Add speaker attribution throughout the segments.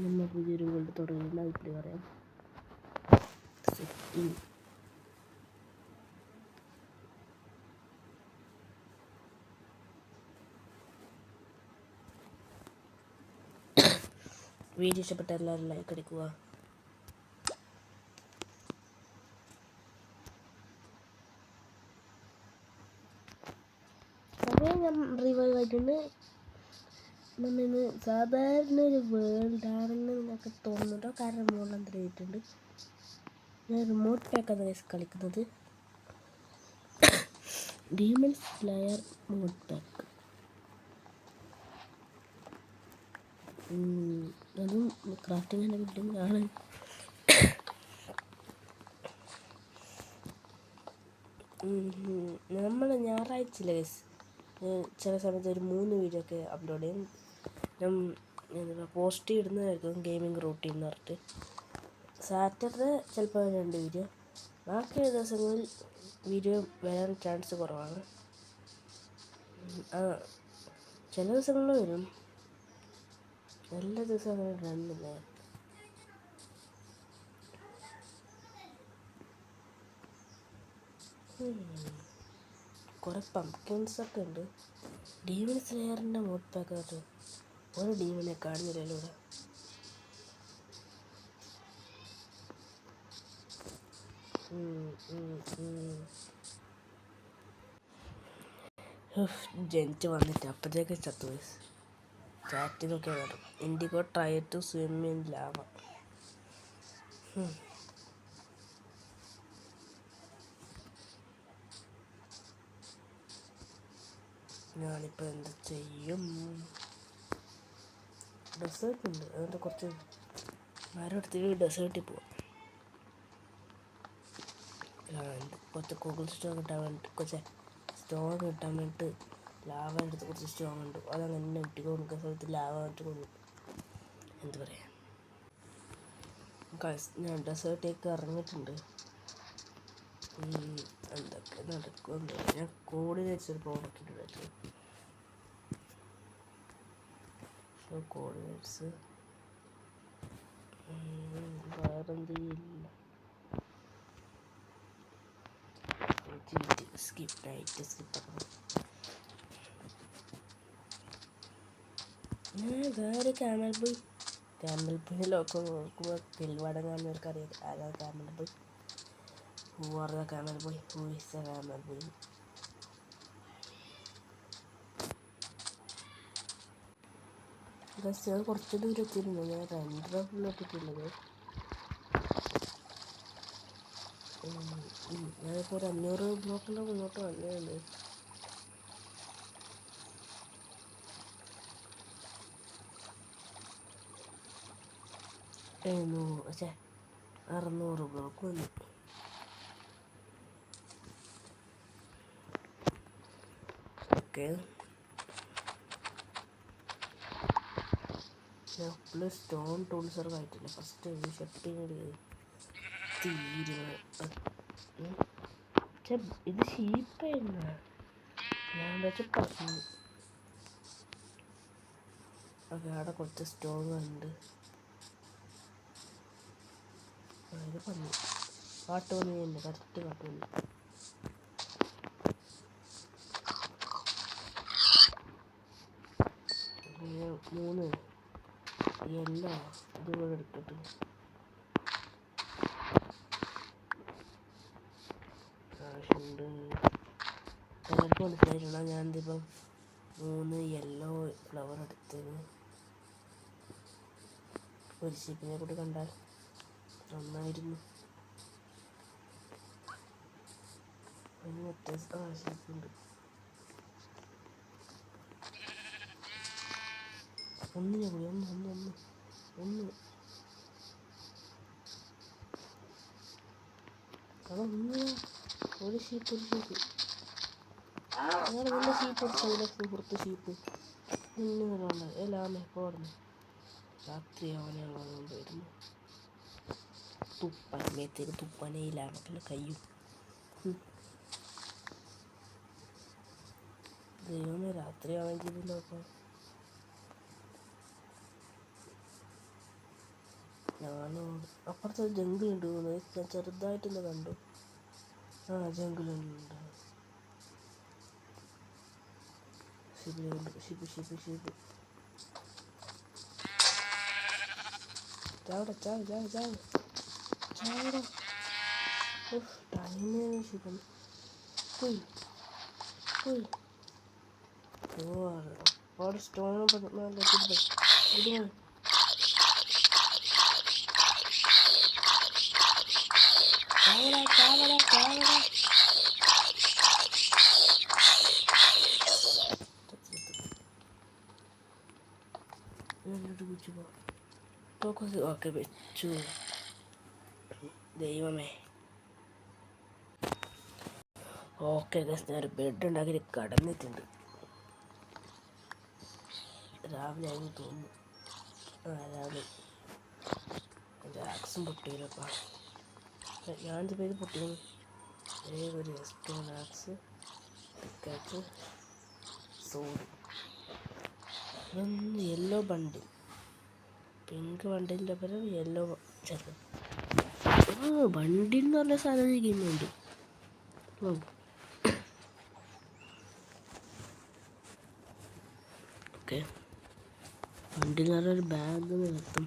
Speaker 1: നമ്മൾ പുതിയൊരു വേൾഡ് തുടങ്ങിയില്ല, അതിൽ പറയാം. സെറ്റിംഗ് വീഡിയോ ഇഷ്ടപ്പെട്ട എല്ലാവരും ലൈക്ക് അടിക്കുക. അപ്പോൾ ഞാൻ റിവൈവ് ആയിട്ടുണ്ട്. നമ്മളിന്ന് സാധാരണ ഒരു വേൾഡാണെന്ന് നിങ്ങൾക്ക് തോന്നുന്നുണ്ടോ? കാരണം മുകളിൽ എന്തെങ്കിലും ആയിട്ടുണ്ട്. ഞാൻ റിമോട്ട് പാക്കാണ് ഗൈസ് കളിക്കുന്നത്. Demon slayer mod pack. അതും ക്രാഫ്റ്റിങ്ങിൻ്റെ ബിൽഡിംഗ് ആണ്. നമ്മൾ ഞായറാഴ്ചയില്ല ഗൈസ് ചില സമയത്ത് ഒരു 3 വീഡിയോ ഒക്കെ അപ്ലോഡ് ചെയ്യും. ഞാൻ പോസ്റ്റ് ഇടുന്നതായിരിക്കും ഗെയിമിംഗ് റൂട്ടീൻ എന്ന് പറഞ്ഞിട്ട്. സാറ്റർഡേ ചിലപ്പോൾ 2 വീഡിയോ, ബാക്കിയുള്ള ദിവസങ്ങളിൽ വീഡിയോ വരാൻ ചാൻസ് കുറവാണ്. ചില ദിവസങ്ങളിൽ വരും, എല്ലാ ദിവസവും അങ്ങനെ ഇടുന്നില്ല. കുറേ പംകിൻസൊക്കെ ഉണ്ട്. ഡീമൺ സ്ലെയറിൻ്റെ മോഡ് പാക്കായിട്ട് ഒരു ഡീമനെ കാണുന്നില്ലല്ലോ ഇവിടെ. ജനിച്ച് വന്നിട്ട് അപ്പോഴത്തേക്ക് ചത്തു. ചാറ്റ് നോക്കിയാൽ കാണും. Indigo try to swim in lava. ഞാനിപ്പോൾ എന്ത് ചെയ്യും? ഡെസേർട്ട് ഉണ്ട്, അതുകൊണ്ട് കുറച്ച് മരം എടുത്തിട്ട് ഡെസേർട്ടിൽ പോവാം. കുറച്ച് ഗൂഗിൾ സ്റ്റോൺ കിട്ടാൻ വേണ്ടിയിട്ട്, കുറച്ച് സ്റ്റോൺ കിട്ടാൻ വേണ്ടിയിട്ട് ലാവ എടുത്ത് കുറച്ച് സ്റ്റോൺ ഉണ്ട്. അതങ്ങനെ ഇട്ട് കൊടുക്കുന്ന സ്ഥലത്ത് ലാവ ഇട്ട് കൊടുക്കും. എന്ത് പറയാം, ഞാൻ ഡെസേർട്ടിലേക്ക് ഇറങ്ങിയിട്ടുണ്ട്. എന്തൊക്കെ നടക്കുമെന്ന് ഞാൻ കോർഡിനേറ്റ്സ് പോകട്ടിട്ട് കോർഡിനേറ്റ്സ് വേറെന്തില്ല. സ്കിപ്പ് നൈറ്റ് സ്കിപ്പ്. ഞാൻ വേറെ ക്യാമൽ ബോയിലൊക്കെ നോക്കുമ്പോൾ തെളിവടങ്ങാന്നവർക്കറിയാം ആരാ camel boy. Who are the camel boy? Who is the camel boy? ഞാൻ കുറച്ച് ദൂരം എത്തിയിരുന്നു. ഞാൻ 2 ഫുള്ളിട്ടിട്ടുള്ളത്. ഞാനിപ്പോൾ ഒരു 500 ബ്ലോക്കിൻ്റെ മുന്നോട്ട് വന്നതാണ്. പക്ഷേ 600 ബ്ലോക്ക് വന്നു. ഓക്കെ, ഞാൻ ഫുള്ള് സ്റ്റോൺ ടൂൾസർ ആയിട്ടില്ല. ഫസ്റ്റ് ഷെപ്പിങ് തീരുമാനം. പക്ഷെ ഇത് ഷീപ്പായിരുന്നു. ഞാൻ വെച്ച് പറഞ്ഞു. ഓക്കെ, അവിടെ കുറച്ച് സ്റ്റോൺ ഉണ്ട്. ഇത് പറഞ്ഞു കാട്ടുപന്നിയുണ്ട്, കറക്റ്റ് കാട്ടുപന്നി. മൂന്ന് എല്ലാ ഇതുകൂടെ എടുത്തിട്ട് ആവശ്യമുണ്ട്. എല്ലാവർക്കും മനസ്സിലായിട്ടുണ്ടോ? ഞാൻ ഇതിപ്പം 3 യെല്ലോ ഫ്ലവർ എടുത്തത്. ഒരു ഷിപ്പിനെ കൂടി കണ്ടാൽ നന്നായിരുന്നു. മറ്റേ ഷിപ്പുണ്ട്. ഒന്നിനെ കൂടി ഒന്ന് അതൊന്ന് ഒരു ഷീപ്പ് ഞങ്ങൾ നല്ല ഷീപ്പ് എടുത്തതിലെ സുഹൃത്ത് ഷീപ്പ് നിന്നുകളാണ് എല്ലാം എപ്പോഴും രാത്രി അവനുള്ളതുകൊണ്ട് വരുന്നു. തുപ്പൻ മേത്തേക്ക് തുപ്പനയിലാണെങ്കിലും കയ്യും. ദൈവമേ, രാത്രി ആണെങ്കിൽ നോക്കാം. ഞാനും അപ്പുറത്ത് ജംഗിൾ ഉണ്ട് തോന്നുന്നു. ഞാൻ ചെറുതായിട്ടൊന്ന് കണ്ടു. ആ ജംഗിളുണ്ട്. ഷിബിലുണ്ട്. ഷിബ് ചാവട ടൈമേ ഷിബൻ പോയി ഒരുപാട് സ്റ്റോൺ ഗുഡ് ചാവട എന്നിട്ട് കുറിച്ച് പോകാം. ഓക്കെ വെച്ചു. ദൈവമേ. ഓക്കെ ഞാനൊരു ബെഡ് ഉണ്ടാക്കി കടന്നിട്ടുണ്ട്. രാവിലെ ആയിരുന്നു തോന്നുന്നു. രാവിലെ എൻ്റെ ആക്സും പൊട്ടിയില്ലപ്പാ. ഞാനെന്ത് പേര് പൊട്ടിയിരുന്നു? ഒരു സ്റ്റോൺ ആക്സ്, പിക്കാക്സ്, സോഡ്. ഇതൊന്ന് യെല്ലോ ബണ്ടിൽ, പിങ്ക് ബണ്ടിലിൻ്റെ പകരം യെല്ലോ ചെറുത്. ബണ്ടിൽ എന്ന് പറഞ്ഞ സാധനം ഈ ഗെയിമുണ്ട്. ഓക്കെ ബണ്ടിൽ എന്ന് പറഞ്ഞൊരു ബാഗ് നിർത്തും.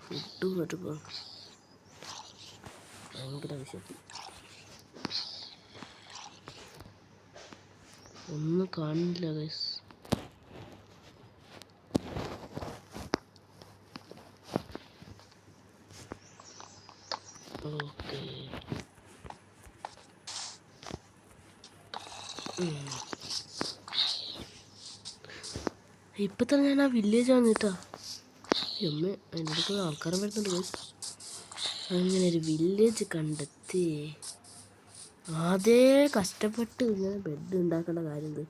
Speaker 1: ഫുഡ് കേട്ടപ്പോൾ ഭയങ്കര വിശപ്പ്. ഒന്നും കാണില്ല ഗൈസ്. ഓക്കെ ഇപ്പം തന്നെ ഞാൻ ആ വില്ലേജ് വന്നിട്ടാ. അമ്മ അതിൻ്റെ അടുത്ത് ആൾക്കാരെ വരുന്നുണ്ട് ഗൈസ്. അങ്ങനെ ഒരു വില്ലേജ് കണ്ടെത്തി. ആദ്യേ കഷ്ടപ്പെട്ട് ഇങ്ങനെ ബെഡ് ഉണ്ടാക്കേണ്ട കാര്യം എന്ത്?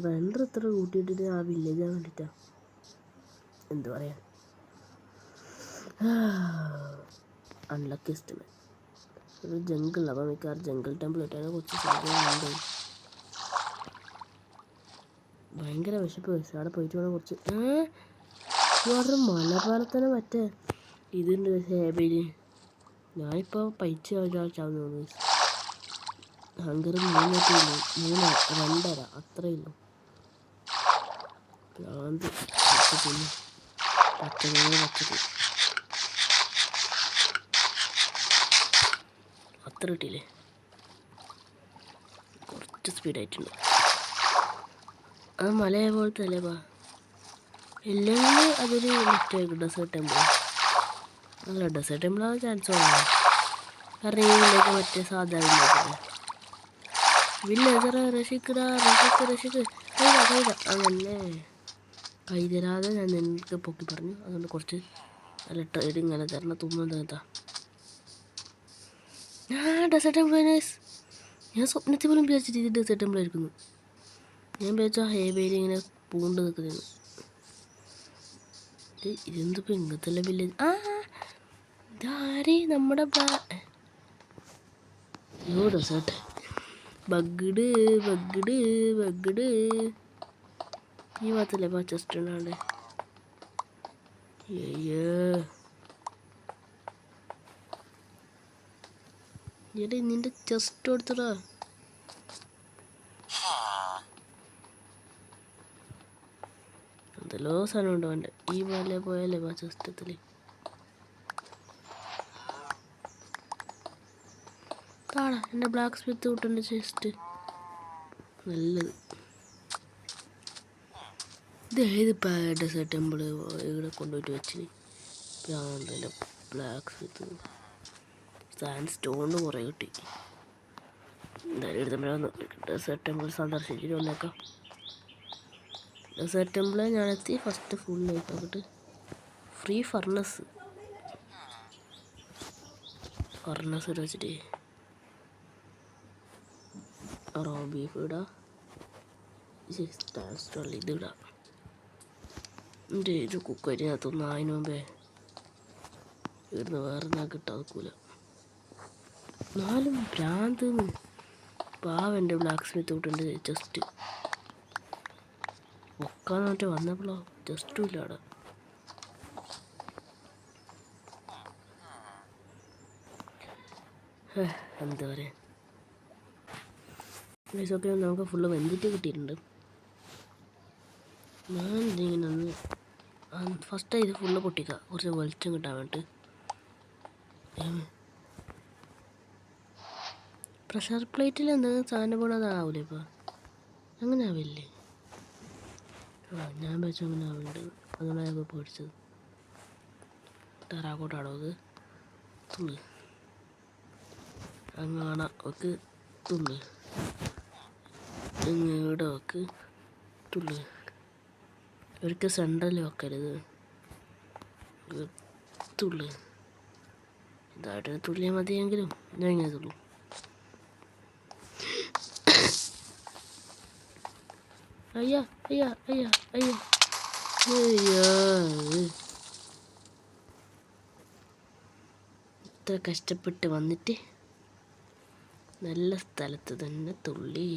Speaker 1: റെൻഡർ ഇത്ര കൂട്ടിയിട്ടിട്ട് ആ വില്ലേജാൻ വേണ്ടിയിട്ടാ. എന്ത് പറയാ, അൺലക്കിസ്റ്റ് ഒരു ജംഗിൾ. അപ്പോൾ മിക്കവാറും ജംഗിൾ ടെമ്പിൾ ഇട്ടാണ് കുറച്ച് സാധനങ്ങളുണ്ട്. ഭയങ്കര വിശപ്പ് കഴിച്ചു. അവിടെ പോയിട്ട് വേണം കുറച്ച്. ഇവിടെ മലപാലത്തന്നെ മറ്റേ ഇതുണ്ട് ഹേബേല്. ഞാനിപ്പോൾ പൈച്ച ചാവുന്നു തോന്നുന്നു. ഹങ്കർ 2.5 അത്രയുള്ളൂ. ഭ്രാന്ത്. പച്ചക്കറി അത്ര കിട്ടിയില്ലേ? കുറച്ച് സ്പീഡായിട്ടുണ്ട്. അത് മലയെ പോലത്തെ അല്ലേ പാ. ഇല്ലെങ്കിൽ അതൊരു മറ്റേ ഡെസേർട്ട് ടെമ്പിൾ. അല്ല ഡെസേർട്ട് ടെമ്പിളാവാൻ ചാൻസ് വേണം. കാരണം ഈ വില്ലേജ് മറ്റേ സാധാരണ വില്ലേജറെ രക്ഷിക്കടാ രക്ഷിക്ക് അങ്ങനെ കൈ തരാതെ ഞാൻ നിനക്ക് പൊക്കി പറഞ്ഞു. അതുകൊണ്ട് കുറച്ച് നല്ല ട്രേഡ് ഇങ്ങനെ തരണം. തുമ്മെന്താ ഡെസേർട്ട് ടെമ്പിൾ. ഞാൻ സ്വപ്നത്തിൽ പോലും വിചാരിച്ചിട്ട് ഇത് ഡെസേർട്ട് ടെമ്പിൾ ആയിരിക്കുന്നു. ഞാൻ വിചാരിച്ച ഹേബേയിൽ ഇങ്ങനെ പൂണ്ട് നിൽക്കുന്നു. ഇതെന്തിപ്പോൾ ഇങ്ങനത്തെ വില്ലേജ്? ഇതാരേ നമ്മുടെ ഡെസേർട്ട് ബഗ്ഡ് ഈ ഭാഗത്തല്ലേ ചെസ്റ്റ് ഉണ്ടാണ്ട്. എടേ നിന്റെ ചെസ്റ്റ് കൊടുത്തടാ. എന്തെല്ലോ സാധനം ഉണ്ടോ വേണ്ട. ഈ പോലെ പോയാലേ ചെസ്റ്റത്തിൽ താടാ. എൻ്റെ ബ്ലാക്ക് സ്മിത്ത് കൂട്ടൻ്റെ ചെസ്റ്റ് നല്ലത്. ഇത് ഏതിപ്പോൾ ഡെസേർട്ട് ടെമ്പിൾ ഇവിടെ കൊണ്ടുപോയിട്ട് വെച്ചിന്. എൻ്റെ ബ്ലാക്ക് സ്മിത്ത് സാൻഡ് സ്റ്റോണ് കുറേ കിട്ടി. എന്തായാലും എടുത്തപ്പോഴാണ് ഡെസേർട്ട് ടെമ്പിൾ സന്ദർശിച്ചിട്ട് വന്നേക്കാം. ഡെസേർട്ട് ടെമ്പിളെ ഞാനെത്തി. ഫസ്റ്റ് ഫുൾ ലൈഫ് ആക്കിയിട്ട് ഫ്രീ ഫർണസ് ഇട്ട് വെച്ചിട്ട് റോ ബീഫ് ഇടാം. ഇത് ഇടാം. എൻ്റെ ഇത് കുക്കരിനകത്തൊന്നും അതിന് മുമ്പേ ഇവിടുന്ന് വേറെ ഞാൻ കിട്ടാക്കൂല. നാലും ഭ്രാന്ത് പാവ എൻ്റെ ബ്ലാക്ക് സ്മിത്ത് കൂട്ടുണ്ട് ചെസ്റ്റ്. പൊക്കാന്ന് വന്നപ്പോഴോ ജസ്റ്റും ഇല്ല അവിടെ. എന്താ പറയുക, ഇതൊക്കെ നമുക്ക് ഫുള്ള് വെന്തിട്ട് കിട്ടിയിട്ടുണ്ട്. ഞാൻ എന്തിങ്ങനെ ഒന്ന് ഫസ്റ്റ് ഇത് ഫുള്ള് പൊട്ടിക്കുക, കുറച്ച് വെളിച്ചം കിട്ടാൻ വേണ്ടിയിട്ട്. പ്രഷർ പ്ലേറ്റിൽ എന്തെങ്കിലും സാധനം പോണതാവൂലേ ഇപ്പോൾ? അങ്ങനെ ആവില്ലേ? ഞാൻ വെച്ച അങ്ങനെ ആവുന്നുണ്ട്, അതുകൊണ്ടാണ് ഞാൻ പേടിച്ചത്. ടെറാക്കോട്ടാണോ അത്? തുള്ളി അങ്ങനെ ഒക്കെ തുള്ളി ഇവിടെ വെക്ക് തുള്ളി. ഒരിക്കൽ സെൻട്രൽ വെക്കരുത്, തുള്ളി ഇതായിട്ട് തുള്ളിയാൽ മതിയെങ്കിലും ഞാൻ ഇങ്ങനെ തുള്ളു. അയ്യാ അയ്യാ അയ്യാ അയ്യാ അയ്യാ, ഇത്ര കഷ്ടപ്പെട്ട് വന്നിട്ട് നല്ല സ്ഥലത്ത് തന്നെ തുള്ളി.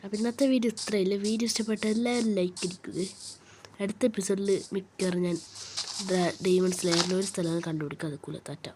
Speaker 1: അപ്പം ഇന്നത്തെ വീഡിയോ ഇത്രയില്ല. വീഡിയോ ഇഷ്ടപ്പെട്ട എല്ലാവരും ലൈക്ക് അടിക്കുക. അടുത്ത എപ്പിസോഡിൽ മിക്കവാറും ഞാൻ ഡയമണ്ട് സ്ലെയറിൻ്റെ ഒരു സ്ഥലം കണ്ടുപിടിക്കുക. അത് കൂടെ താറ്റ.